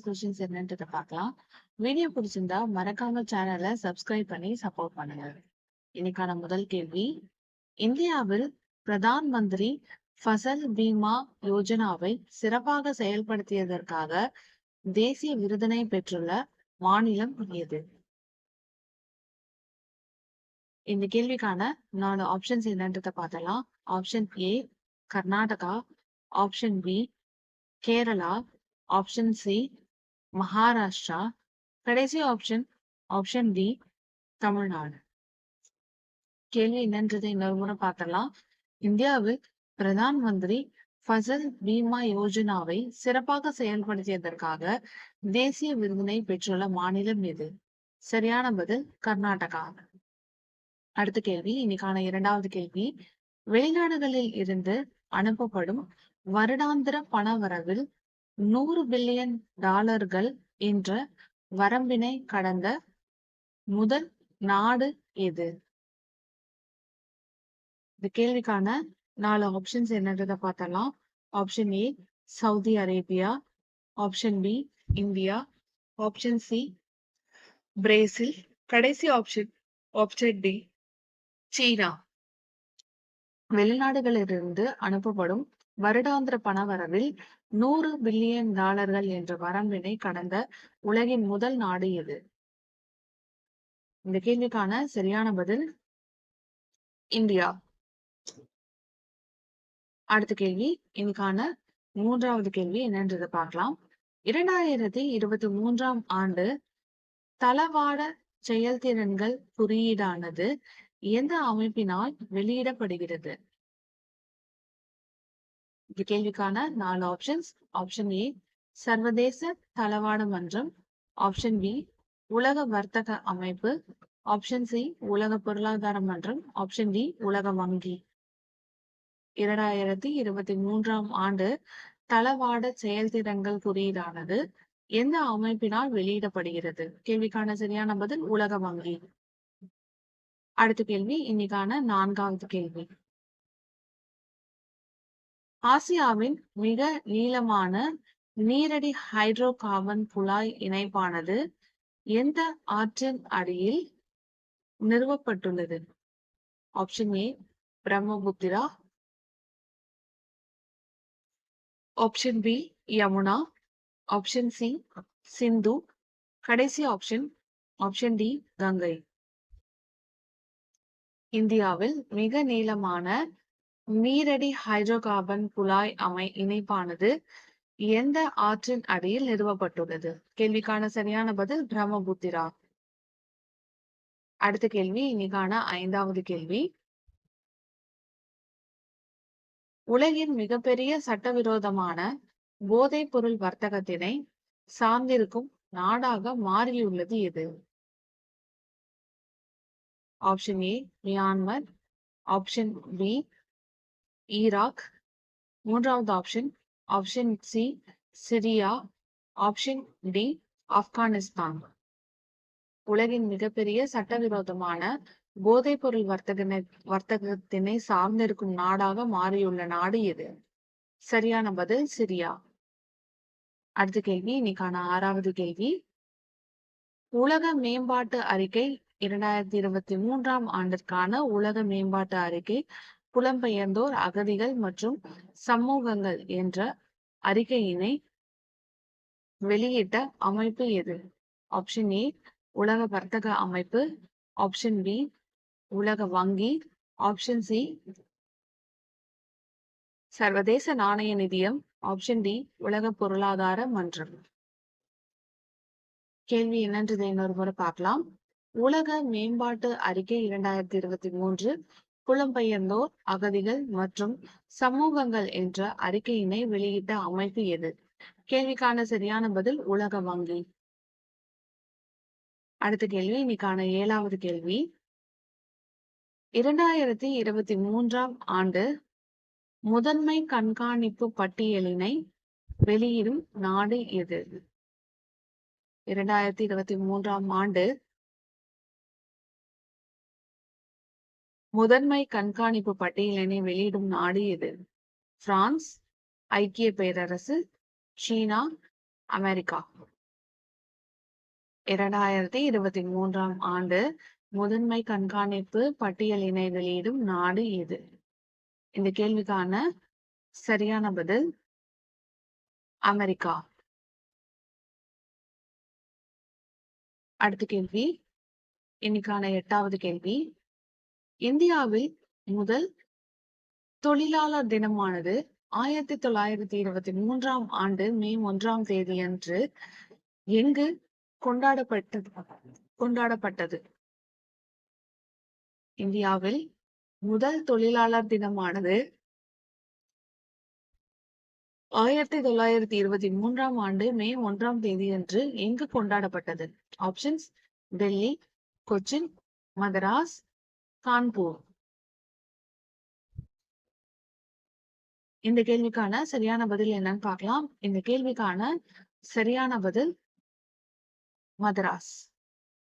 Questions என்னன்றதை பார்க்கலாம். Video பிடிச்சிருந்தா மறக்காம சேனலை சப்ஸ்கிரைப் பண்ணி சப்போர்ட் பண்ணுங்க. இன்னைக்கான முதல் கேள்வி, இந்தியாவில் பிரதான் மந்திரி ஃபசல் பீமா யோஜனாவை சிறப்பாக செயல்படுத்தியதற்காக தேசிய விருதினை பெற்றுள்ள மாநிலம் எது? இந்த கேள்விக்கான 4 ஆப்ஷன்ஸ் என்னன்றதை பார்த்தலாம். Option A Karnataka, option B Kerala, option C Maharashtra, கடைசி ஆப்ஷன் டி தமிழ்நாடு. கேள்வி என்னன்றதை இன்னொரு முறை பார்த்தலாம். இந்தியாவில் பிரதான் மந்திரி ஃபசல் பீமா யோஜனாவை சிறப்பாக செயல்படுத்தியதற்காக தேசிய விருதினை பெற்றுள்ள மாநிலம் எது? சரியான பதில் கர்நாடகா. அடுத்த கேள்வி, இன்னைக்கான 2வது கேள்வி, வெளிநாடுகளில் இருந்து அனுப்பப்படும் வருடாந்திர பணவரவில் 100 பில்லியன் டாலர்கள் என்ற வரம்பினை கடந்த முதல் நாடு எது? இந்த கேள்விக்கான 4 ஆப்ஷன்ஸ் என்னன்றதை பார்த்தலாம். Option A Saudi Arabia, option B India, option C Brazil, கடைசி ஆப்ஷன் டி சீனா. வெளிநாடுகளிலிருந்து அனுப்பப்படும் வருடாந்திர பணவரவில் 100 பில்லியன் டாலர்கள் என்ற வரம்பினை கடந்த உலகின் முதல் நாடு எது? இந்த கேள்விக்கான சரியான பதில் இந்தியா. அடுத்த கேள்வி, இன்னைக்கான 3வது கேள்வி என்னன்றதை பார்க்கலாம். 2023ஆம் ஆண்டு தளவாட செயல்திறன்கள் குறியீடானது எந்த அமைப்பினால் வெளியிடப்படுகிறது? இந்த கேள்விக்கான 4 ஆப்ஷன்ஸ். ஆப்ஷன் ஏ சர்வதேச தளவாட மன்றம், ஆப்ஷன் பி உலக வர்த்தக அமைப்பு, ஆப்ஷன் சி உலக பொருளாதார மன்றம், ஆப்ஷன் டி உலக வங்கி. 2023ஆம் ஆண்டு தளவாட செயல்திறன்கள் குறியீடானது எந்த அமைப்பினால் வெளியிடப்படுகிறது? கேள்விக்கான சரியான பதில் உலக வங்கி. அடுத்த கேள்வி, இன்னைக்கான 4வது கேள்வி, ஆசியாவின் மிக நீளமான நீரடி ஹைட்ரோ கார்பன் குழாய் இணைப்பானது எந்த ஆற்றின் அடியில் நிறுவப்பட்டுள்ளது? Option A Brahmaputra, option B Yamuna, option C Sindhu, கடைசி ஆப்ஷன் டி கங்கை. இந்தியாவில் மிக நீளமான நீரடி ஹைட்ரோ கார்பன் குழாய் இணைப்பானது எந்த ஆற்றின் அடியில் நிறுவப்பட்டுள்ளது? கேள்விக்கான சரியான பதில் பிரம்மபுத்திரா. அடுத்த கேள்வி, இன்னைக்கான 5வது கேள்வி, உலகின் மிகப்பெரிய சட்டவிரோதமான போதைப் பொருள் வர்த்தகத்தினை சார்ந்திருக்கும் நாடாக மாறியுள்ளது எது? Option A Myanmar, option B Iraq, 3வது option C Syria, option D Afghanistan. உலகின் மிகப்பெரிய சட்டவிரோதமான போதைப் பொருள் வர்த்தகத்தினை சார்ந்திருக்கும் நாடாக மாறியுள்ள நாடு எது? சரியான பதில் சிரியா. அடுத்த கேள்வி, இன்னைக்கான 6வது கேள்வி, உலக மேம்பாட்டு அறிக்கை 2023ஆம் ஆண்டிற்கான உலக மேம்பாட்டு அறிக்கை புலம்பெயர்ந்தோர், அகதிகள் மற்றும் சமூகங்கள் என்ற அறிக்கையினை வெளியிட்ட அமைப்பு எது? ஆப்ஷன் ஏ உலக வர்த்தக அமைப்பு, ஆப்ஷன் பி உலக வங்கி, ஆப்ஷன் சி சர்வதேச நாணய நிதியம், ஆப்ஷன் டி உலக பொருளாதார மன்றம். கேள்வி என்னன்றதை இன்னொரு முறை பார்க்கலாம். உலக மேம்பாட்டு அறிக்கை 2023 புலம்பெயர்ந்தோர், அகதிகள் மற்றும் சமூகங்கள் என்ற அறிக்கையினை வெளியிட்ட அமைப்பு எது? கேள்விக்கான சரியான பதில் உலக வங்கி. அடுத்த கேள்வி, இன்னைக்கான 7வது கேள்வி, 2023ஆம் ஆண்டு முதன்மை கண்காணிப்பு பட்டியலினை வெளியிடும் நாடு எது? 2023ஆம் ஆண்டு முதன்மை கண்காணிப்பு பட்டியலினை வெளியிடும் நாடு எது? பிரான்ஸ், ஐக்கிய பேரரசு, சீனா, அமெரிக்கா. 2023ஆம் ஆண்டு முதன்மை கண்காணிப்பு பட்டியலினை வெளியிடும் நாடு எது? இந்த கேள்விக்கான சரியான பதில் அமெரிக்கா. அடுத்த கேள்வி, இன்னைக்கான 8வது கேள்வி. இந்தியாவில் முதல் தொழிலாளர் தினமானது 1923ஆம் ஆண்டு மே 1ஆம் தேதியன்று எங்கு கொண்டாடப்பட்டது? கொண்டாடப்பட்டது. இந்தியாவில் முதல் தொழிலாளர் தினமானது 1923ஆம் ஆண்டு மே 1ஆம் தேதியன்று எங்கு கொண்டாடப்பட்டது? ஆப்ஷன்ஸ்: டெல்லி, கொச்சின், மதராஸ், கான்பூர். இந்த கேள்விக்கான சரியான பதில் என்னன்னு பார்க்கலாம். இந்த கேள்விக்கான சரியான பதில் மதராஸ்.